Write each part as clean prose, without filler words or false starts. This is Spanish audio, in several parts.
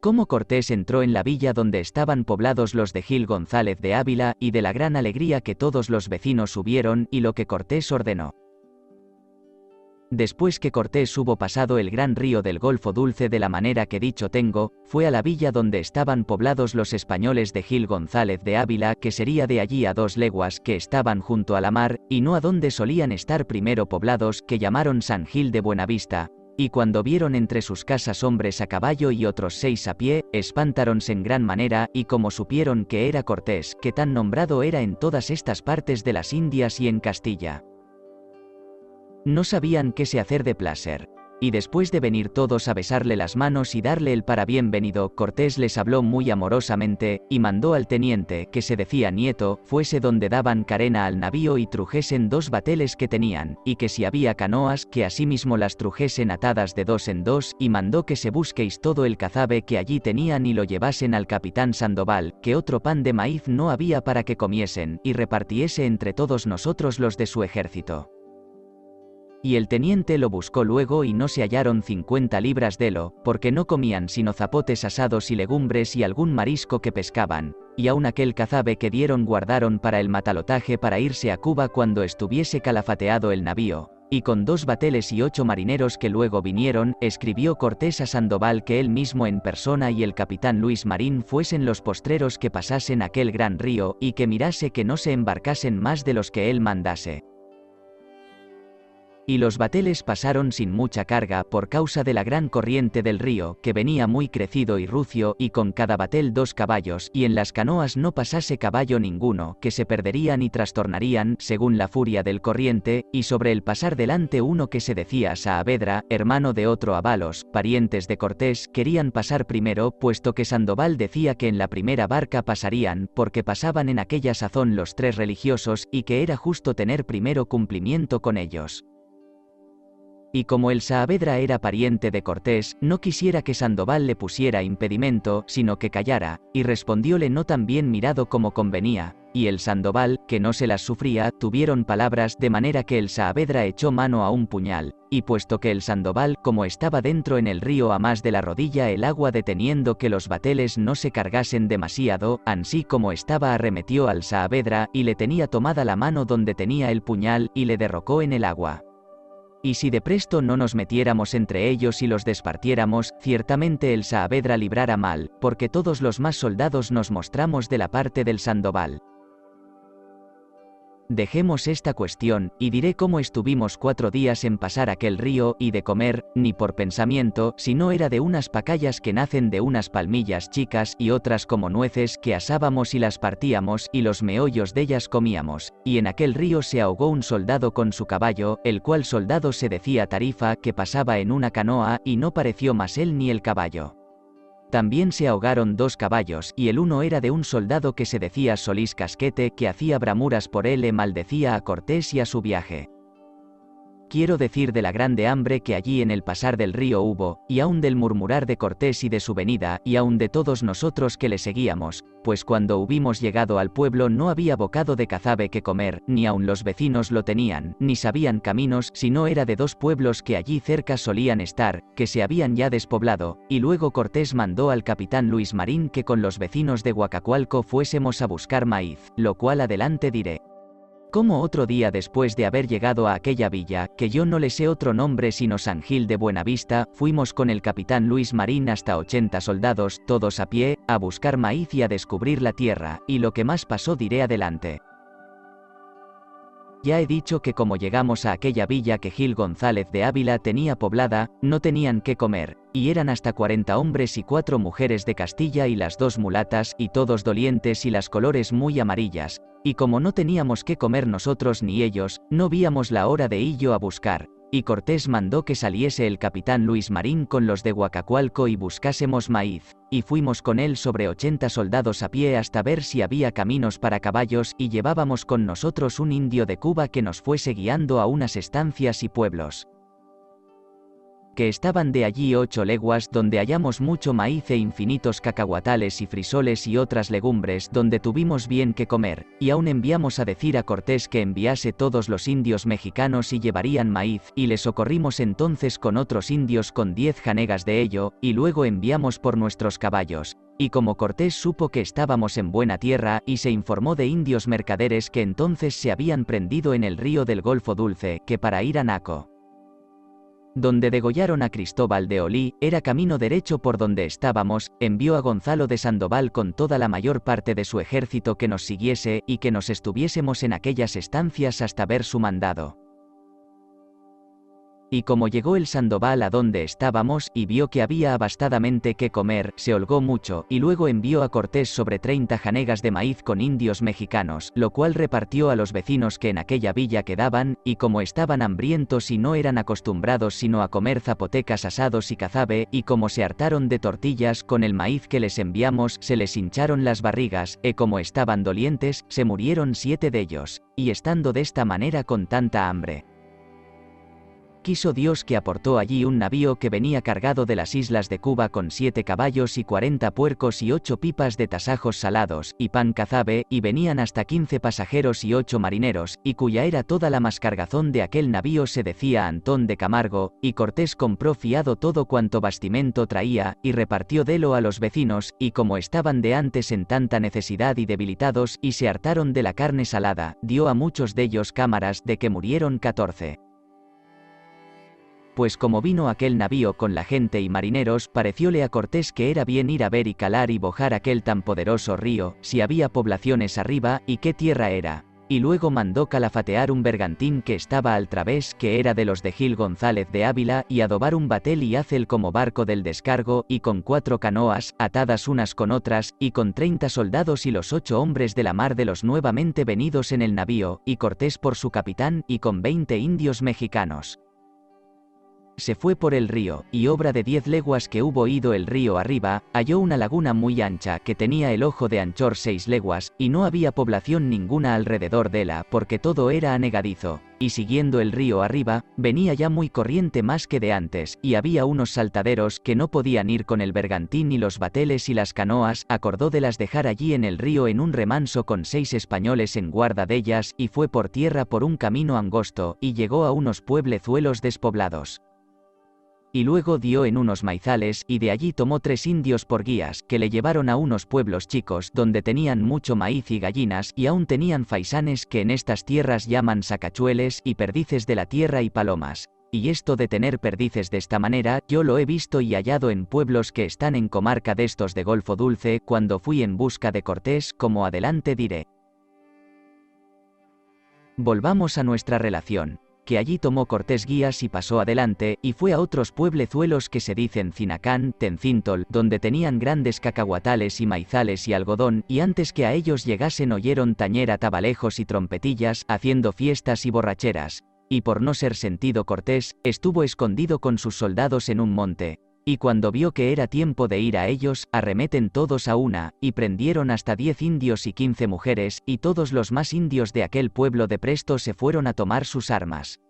Cómo Cortés entró en la villa donde estaban poblados los de Gil González de Ávila, y de la gran alegría que todos los vecinos hubieron, y lo que Cortés ordenó. Después que Cortés hubo pasado el gran río del Golfo Dulce de la manera que dicho tengo, fue a la villa donde estaban poblados los españoles de Gil González de Ávila, que sería de allí a 2 leguas, que estaban junto a la mar, y no a donde solían estar primero poblados, que llamaron San Gil de Buenavista. Y cuando vieron entre sus casas hombres a caballo y otros 6 a pie, espantáronse en gran manera, y como supieron que era Cortés, que tan nombrado era en todas estas partes de las Indias y en Castilla, no sabían qué se hacer de placer. Y después de venir todos a besarle las manos y darle el parabienvenido, Cortés les habló muy amorosamente, y mandó al teniente, que se decía Nieto, fuese donde daban carena al navío y trujesen 2 bateles que tenían, y que si había canoas, que asimismo las trujesen atadas de 2 en 2, y mandó que se busquéis todo el cazabe que allí tenían y lo llevasen al capitán Sandoval, que otro pan de maíz no había para que comiesen, y repartiese entre todos nosotros los de su ejército. Y el teniente lo buscó luego y no se hallaron 50 libras d'elo, porque no comían sino zapotes asados y legumbres y algún marisco que pescaban, y aun aquel cazabe que dieron guardaron para el matalotaje para irse a Cuba cuando estuviese calafateado el navío. Y con 2 bateles y 8 marineros que luego vinieron, escribió Cortés a Sandoval que él mismo en persona y el capitán Luis Marín fuesen los postreros que pasasen aquel gran río, y que mirase que no se embarcasen más de los que él mandase. Y los bateles pasaron sin mucha carga por causa de la gran corriente del río, que venía muy crecido y rucio, y con cada batel 2 caballos, y en las canoas no pasase caballo ninguno, que se perderían y trastornarían, según la furia del corriente, y sobre el pasar delante uno que se decía Saavedra, hermano de otro Avalos, parientes de Cortés, querían pasar primero, puesto que Sandoval decía que en la primera barca pasarían, porque pasaban en aquella sazón los 3 religiosos, y que era justo tener primero cumplimiento con ellos. Y como el Saavedra era pariente de Cortés, no quisiera que Sandoval le pusiera impedimento, sino que callara, y respondióle no tan bien mirado como convenía, y el Sandoval, que no se las sufría, tuvieron palabras de manera que el Saavedra echó mano a un puñal, y puesto que el Sandoval, como estaba dentro en el río a más de la rodilla el agua deteniendo que los bateles no se cargasen demasiado, ansí como estaba arremetió al Saavedra, y le tenía tomada la mano donde tenía el puñal, y le derrocó en el agua. Y si de presto no nos metiéramos entre ellos y los despartiéramos, ciertamente el Saavedra librara mal, porque todos los más soldados nos mostramos de la parte del Sandoval. Dejemos esta cuestión, y diré cómo estuvimos 4 días en pasar aquel río, y de comer, ni por pensamiento, sino era de unas pacayas que nacen de unas palmillas chicas, y otras como nueces, que asábamos y las partíamos, y los meollos dellas comíamos, y en aquel río se ahogó un soldado con su caballo, el cual soldado se decía Tarifa, que pasaba en una canoa, y no pareció más él ni el caballo. También se ahogaron 2 caballos, y el uno era de un soldado que se decía Solís Casquete, que hacía bramuras por él e maldecía a Cortés y a su viaje. Quiero decir de la grande hambre que allí en el pasar del río hubo, y aun del murmurar de Cortés y de su venida, y aun de todos nosotros que le seguíamos, pues cuando hubimos llegado al pueblo no había bocado de cazabe que comer, ni aun los vecinos lo tenían, ni sabían caminos, sino era de 2 pueblos que allí cerca solían estar, que se habían ya despoblado, y luego Cortés mandó al capitán Luis Marín que con los vecinos de Guacacualco fuésemos a buscar maíz, lo cual adelante diré. Como otro día después de haber llegado a aquella villa, que yo no le sé otro nombre sino San Gil de Buenavista, fuimos con el capitán Luis Marín hasta 80 soldados, todos a pie, a buscar maíz y a descubrir la tierra, y lo que más pasó diré adelante. Ya he dicho que como llegamos a aquella villa que Gil González de Ávila tenía poblada, no tenían qué comer, y eran hasta 40 hombres y 4 mujeres de Castilla y las 2 mulatas, y todos dolientes y las colores muy amarillas, y como no teníamos qué comer nosotros ni ellos, no víamos la hora de illo a buscar, y Cortés mandó que saliese el capitán Luis Marín con los de Guacacualco y buscásemos maíz, y fuimos con él sobre 80 soldados a pie hasta ver si había caminos para caballos, y llevábamos con nosotros un indio de Cuba que nos fuese guiando a unas estancias y pueblos. que estaban de allí 8 leguas, donde hallamos mucho maíz e infinitos cacahuatales y frisoles y otras legumbres, donde tuvimos bien que comer, y aún enviamos a decir a Cortés que enviase todos los indios mexicanos y llevarían maíz, y le socorrimos entonces con otros indios con 10 janegas de ello, y luego enviamos por nuestros caballos. Y como Cortés supo que estábamos en buena tierra, y se informó de indios mercaderes que entonces se habían prendido en el río del Golfo Dulce, que para ir a Naco, donde degollaron a Cristóbal de Olí, era camino derecho por donde estábamos, envió a Gonzalo de Sandoval con toda la mayor parte de su ejército que nos siguiese, y que nos estuviésemos en aquellas estancias hasta ver su mandado. Y como llegó el Sandoval a donde estábamos, y vio que había abastadamente que comer, se holgó mucho, y luego envió a Cortés sobre 30 janegas de maíz con indios mexicanos, lo cual repartió a los vecinos que en aquella villa quedaban, y como estaban hambrientos y no eran acostumbrados sino a comer zapotecas asados y cazabe, y como se hartaron de tortillas con el maíz que les enviamos, se les hincharon las barrigas, y como estaban dolientes, se murieron 7 de ellos, y estando de esta manera con tanta hambre, quiso Dios que aportó allí un navío que venía cargado de las islas de Cuba con 7 caballos y 40 puercos y 8 pipas de tasajos salados, y pan cazabe, y venían hasta 15 pasajeros y 8 marineros, y cuya era toda la mascargazón de aquel navío se decía Antón de Camargo, y Cortés compró fiado todo cuanto bastimento traía, y repartió delo a los vecinos, y como estaban de antes en tanta necesidad y debilitados, y se hartaron de la carne salada, dio a muchos de ellos cámaras, de que murieron 14. Pues como vino aquel navío con la gente y marineros, parecióle a Cortés que era bien ir a ver y calar y bojar aquel tan poderoso río, si había poblaciones arriba, y qué tierra era. Y luego mandó calafatear un bergantín que estaba al través, que era de los de Gil González de Ávila, y adobar un batel y hacer como barco del descargo, y con 4 canoas, atadas unas con otras, y con 30 soldados y los 8 hombres de la mar de los nuevamente venidos en el navío, y Cortés por su capitán, y con 20 indios mexicanos. Se fue por el río, y obra de 10 leguas que hubo ido el río arriba, halló una laguna muy ancha que tenía el ojo de anchor 6 leguas, y no había población ninguna alrededor de la, porque todo era anegadizo, y siguiendo el río arriba, venía ya muy corriente más que de antes, y había unos saltaderos que no podían ir con el bergantín y los bateles y las canoas, acordó de las dejar allí en el río en un remanso con 6 españoles en guarda de ellas, y fue por tierra por un camino angosto, y llegó a unos pueblezuelos despoblados. Y luego dio en unos maizales, y de allí tomó 3 indios por guías, que le llevaron a unos pueblos chicos, donde tenían mucho maíz y gallinas, y aún tenían faisanes que en estas tierras llaman sacachueles, y perdices de la tierra y palomas. Y esto de tener perdices de esta manera, yo lo he visto y hallado en pueblos que están en comarca de estos de Golfo Dulce, cuando fui en busca de Cortés, como adelante diré. Volvamos a nuestra relación. Que allí tomó Cortés guías y pasó adelante, y fue a otros pueblezuelos que se dicen Cinacán, Tencíntol, donde tenían grandes cacahuatales y maizales y algodón, y antes que a ellos llegasen oyeron tañer atabalejos y trompetillas, haciendo fiestas y borracheras. Y por no ser sentido Cortés, estuvo escondido con sus soldados en un monte. Y cuando vio que era tiempo de ir a ellos, arremeten todos a una, y prendieron hasta 10 indios y 15 mujeres, y todos los más indios de aquel pueblo de presto se fueron a tomar sus armas.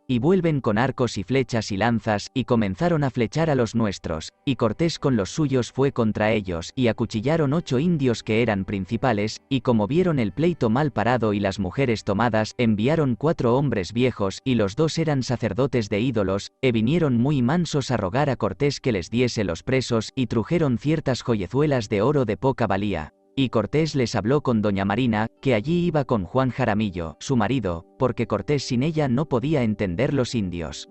Y vuelven con arcos y flechas y lanzas, y comenzaron a flechar a los nuestros, y Cortés con los suyos fue contra ellos, y acuchillaron 8 indios que eran principales, y como vieron el pleito mal parado y las mujeres tomadas, enviaron 4 hombres viejos, y los 2 eran sacerdotes de ídolos, e vinieron muy mansos a rogar a Cortés que les diese los presos, y trujeron ciertas joyezuelas de oro de poca valía. Y Cortés les habló con doña Marina, que allí iba con Juan Jaramillo, su marido, porque Cortés sin ella no podía entender los indios.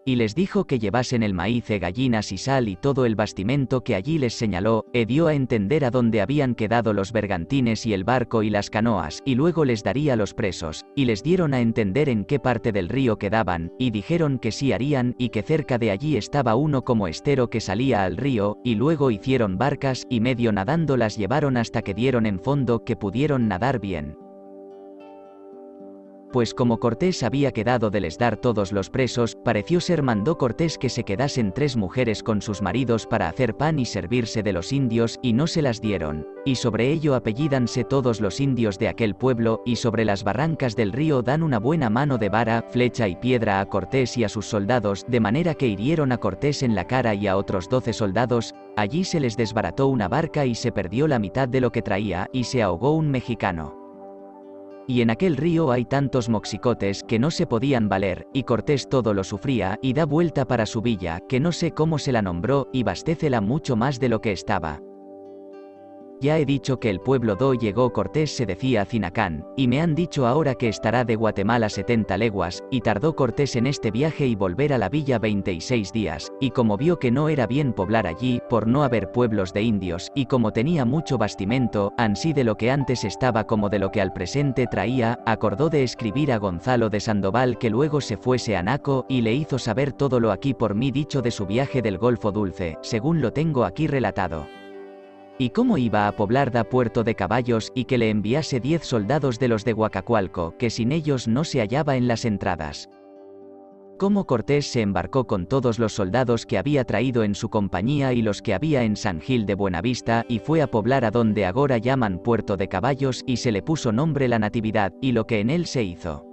Y les dijo que llevasen el maíz, gallinas y sal y todo el bastimento que allí les señaló, e dio a entender a dónde habían quedado los bergantines y el barco y las canoas, y luego les daría los presos, y les dieron a entender en qué parte del río quedaban, y dijeron que sí harían, y que cerca de allí estaba uno como estero que salía al río, y luego hicieron barcas, y medio nadando las llevaron hasta que dieron en fondo que pudieron nadar bien. Pues como Cortés había quedado de les dar todos los presos, pareció ser mandó Cortés que se quedasen 3 mujeres con sus maridos para hacer pan y servirse de los indios, y no se las dieron. Y sobre ello apellídanse todos los indios de aquel pueblo, y sobre las barrancas del río dan una buena mano de vara, flecha y piedra a Cortés y a sus soldados, de manera que hirieron a Cortés en la cara y a otros 12 soldados. Allí se les desbarató una barca y se perdió la mitad de lo que traía, y se ahogó un mexicano. Y en aquel río hay tantos moxicotes que no se podían valer, y Cortés todo lo sufría, y da vuelta para su villa, que no sé cómo se la nombró, y bastécela mucho más de lo que estaba. Ya he dicho que el pueblo do llegó Cortés se decía Cinacán, y me han dicho ahora que estará de Guatemala 70 leguas, y tardó Cortés en este viaje y volver a la villa 26 días, y como vio que no era bien poblar allí, por no haber pueblos de indios, y como tenía mucho bastimento, ansí de lo que antes estaba como de lo que al presente traía, acordó de escribir a Gonzalo de Sandoval que luego se fuese a Naco, y le hizo saber todo lo aquí por mí dicho de su viaje del Golfo Dulce, según lo tengo aquí relatado. Y cómo iba a poblar da Puerto de Caballos, y que le enviase 10 soldados de los de Huacacualco, que sin ellos no se hallaba en las entradas. Cómo Cortés se embarcó con todos los soldados que había traído en su compañía y los que había en San Gil de Buenavista, y fue a poblar a donde agora llaman Puerto de Caballos, y se le puso nombre La Natividad, y lo que en él se hizo.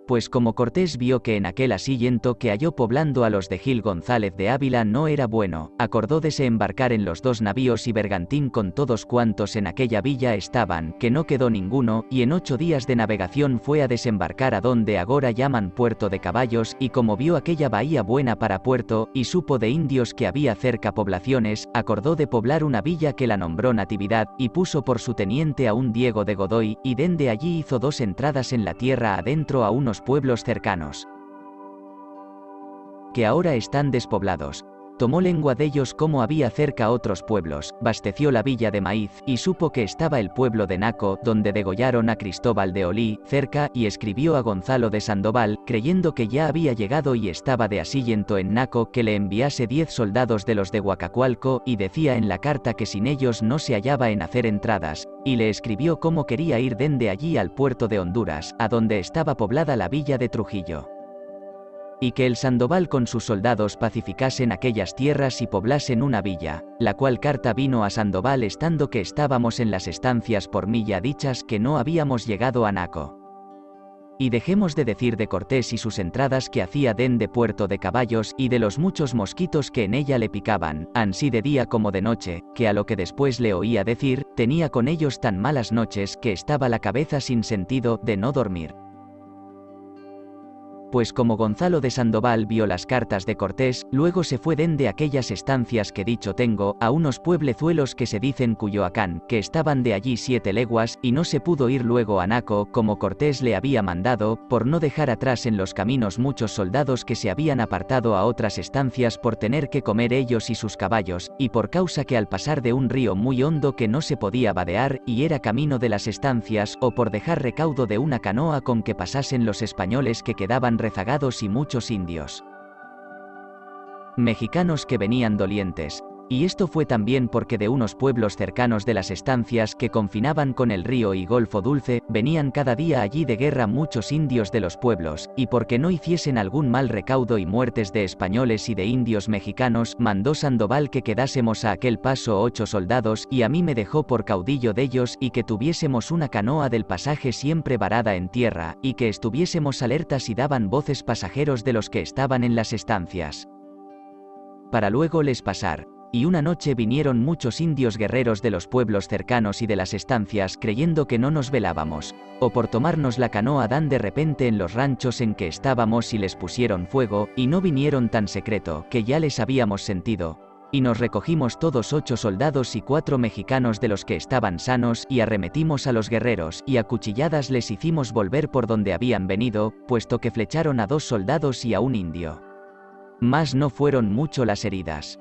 Pues como Cortés vio que en aquel asillento que halló poblando a los de Gil González de Ávila no era bueno, acordó de se embarcar en los 2 navíos y bergantín con todos cuantos en aquella villa estaban, que no quedó ninguno, y en 8 días de navegación fue a desembarcar a donde agora llaman Puerto de Caballos, y como vio aquella bahía buena para puerto, y supo de indios que había cerca poblaciones, acordó de poblar una villa que la nombró Natividad, y puso por su teniente a un Diego de Godoy, y dende allí hizo 2 entradas en la tierra adentro a unos pueblos cercanos, que ahora están despoblados. Tomó lengua de ellos como había cerca otros pueblos, basteció la villa de maíz, y supo que estaba el pueblo de Naco, donde degollaron a Cristóbal de Olí, cerca, y escribió a Gonzalo de Sandoval, creyendo que ya había llegado y estaba de asillento en Naco, que le enviase 10 soldados de los de Huacacualco, y decía en la carta que sin ellos no se hallaba en hacer entradas, y le escribió cómo quería ir dende allí al puerto de Honduras, a donde estaba poblada la villa de Trujillo. Y que el Sandoval con sus soldados pacificasen aquellas tierras y poblasen una villa, la cual carta vino a Sandoval estando que estábamos en las estancias por mí ya dichas que no habíamos llegado a Naco. Y dejemos de decir de Cortés y sus entradas que hacía dende Puerto de Caballos y de los muchos mosquitos que en ella le picaban, ansí de día como de noche, que a lo que después le oía decir, tenía con ellos tan malas noches que estaba la cabeza sin sentido de no dormir. Pues como Gonzalo de Sandoval vio las cartas de Cortés, luego se fue dende aquellas estancias que dicho tengo, a unos pueblezuelos que se dicen Cuyoacán, que estaban de allí 7 leguas, y no se pudo ir luego a Naco, como Cortés le había mandado, por no dejar atrás en los caminos muchos soldados que se habían apartado a otras estancias por tener que comer ellos y sus caballos, y por causa que al pasar de un río muy hondo que no se podía vadear, y era camino de las estancias, o por dejar recaudo de una canoa con que pasasen los españoles que quedaban rezagados y muchos indios mexicanos que venían dolientes. Y esto fue también porque de unos pueblos cercanos de las estancias que confinaban con el río y Golfo Dulce, venían cada día allí de guerra muchos indios de los pueblos, y porque no hiciesen algún mal recaudo y muertes de españoles y de indios mexicanos, mandó Sandoval que quedásemos a aquel paso 8 soldados, y a mí me dejó por caudillo de ellos, y que tuviésemos una canoa del pasaje siempre varada en tierra, y que estuviésemos alertas y daban voces pasajeros de los que estaban en las estancias, para luego les pasar. Y una noche vinieron muchos indios guerreros de los pueblos cercanos y de las estancias creyendo que no nos velábamos, o por tomarnos la canoa dan de repente en los ranchos en que estábamos y les pusieron fuego, y no vinieron tan secreto, que ya les habíamos sentido, y nos recogimos todos 8 soldados y 4 mexicanos de los que estaban sanos, y arremetimos a los guerreros, y a cuchilladas les hicimos volver por donde habían venido, puesto que flecharon a 2 soldados y a un indio. Mas no fueron mucho las heridas.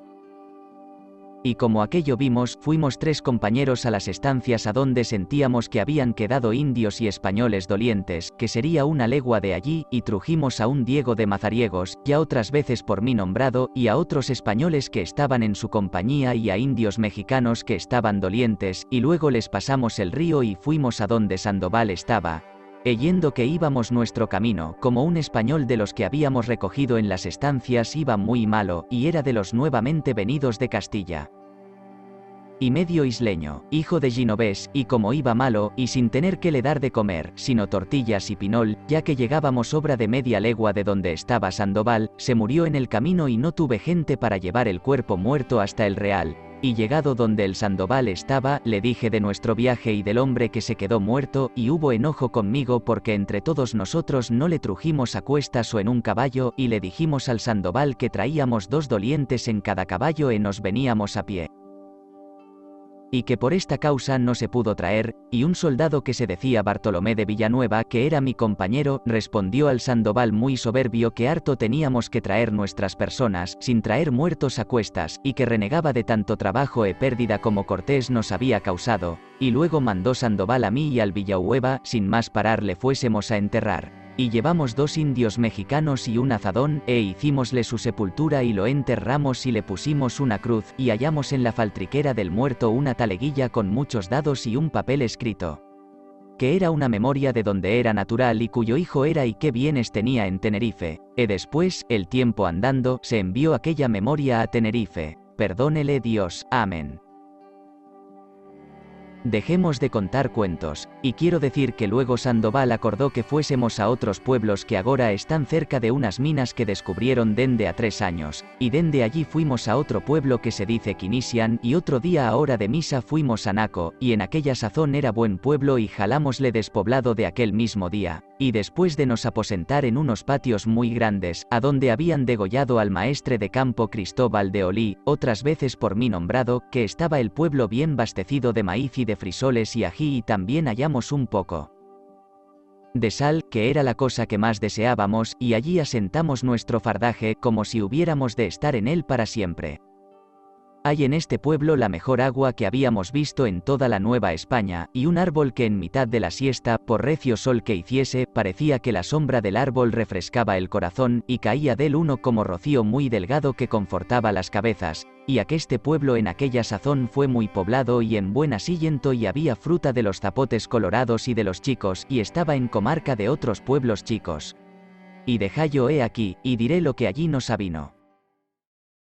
Y como aquello vimos, fuimos 3 compañeros a las estancias a donde sentíamos que habían quedado indios y españoles dolientes, que sería una legua de allí, y trujimos a un Diego de Mazariegos, ya otras veces por mí nombrado, y a otros españoles que estaban en su compañía y a indios mexicanos que estaban dolientes, y luego les pasamos el río y fuimos a donde Sandoval estaba, Yendo que íbamos nuestro camino, como un español de los que habíamos recogido en las estancias iba muy malo, y era de los nuevamente venidos de Castilla. Y medio isleño, hijo de Ginovés, y como iba malo, y sin tener que le dar de comer, sino tortillas y pinol, ya que llegábamos obra de media legua de donde estaba Sandoval, se murió en el camino y no tuve gente para llevar el cuerpo muerto hasta el Real. Y llegado donde el Sandoval estaba, le dije de nuestro viaje y del hombre que se quedó muerto, y hubo enojo conmigo porque entre todos nosotros no le trujimos a cuestas o en un caballo, y le dijimos al Sandoval que traíamos 2 dolientes en cada caballo y nos veníamos a pie. Y que por esta causa no se pudo traer, y un soldado que se decía Bartolomé de Villanueva, que era mi compañero, respondió al Sandoval muy soberbio que harto teníamos que traer nuestras personas, sin traer muertos a cuestas, y que renegaba de tanto trabajo e pérdida como Cortés nos había causado, y luego mandó Sandoval a mí y al Villanueva, sin más parar le fuésemos a enterrar. Y llevamos 2 indios mexicanos y un azadón, hicímosle su sepultura y lo enterramos y le pusimos una cruz, y hallamos en la faltriquera del muerto una taleguilla con muchos dados y un papel escrito, que era una memoria de donde era natural y cuyo hijo era y qué bienes tenía en Tenerife. Después, el tiempo andando, se envió aquella memoria a Tenerife. Perdónele Dios. Amén. Dejemos de contar cuentos, y quiero decir que luego Sandoval acordó que fuésemos a otros pueblos que agora están cerca de unas minas que descubrieron dende a 3 años, y dende allí fuimos a otro pueblo que se dice Quinisian, y otro día a hora de misa fuimos a Naco, y en aquella sazón era buen pueblo y jalámosle despoblado de aquel mismo día, y después de nos aposentar en unos patios muy grandes, a donde habían degollado al maestre de campo Cristóbal de Olí, otras veces por mí nombrado, que estaba el pueblo bien bastecido de maíz y de frisoles y ají y también hallamos un poco de sal, que era la cosa que más deseábamos, y allí asentamos nuestro fardaje como si hubiéramos de estar en él para siempre. Hay en este pueblo la mejor agua que habíamos visto en toda la Nueva España, y un árbol que en mitad de la siesta, por recio sol que hiciese, parecía que la sombra del árbol refrescaba el corazón, y caía del uno como rocío muy delgado que confortaba las cabezas, y aqueste pueblo en aquella sazón fue muy poblado y en buen asillento y había fruta de los zapotes colorados y de los chicos, y estaba en comarca de otros pueblos chicos. Y dejallo he aquí, y diré lo que allí nos avino.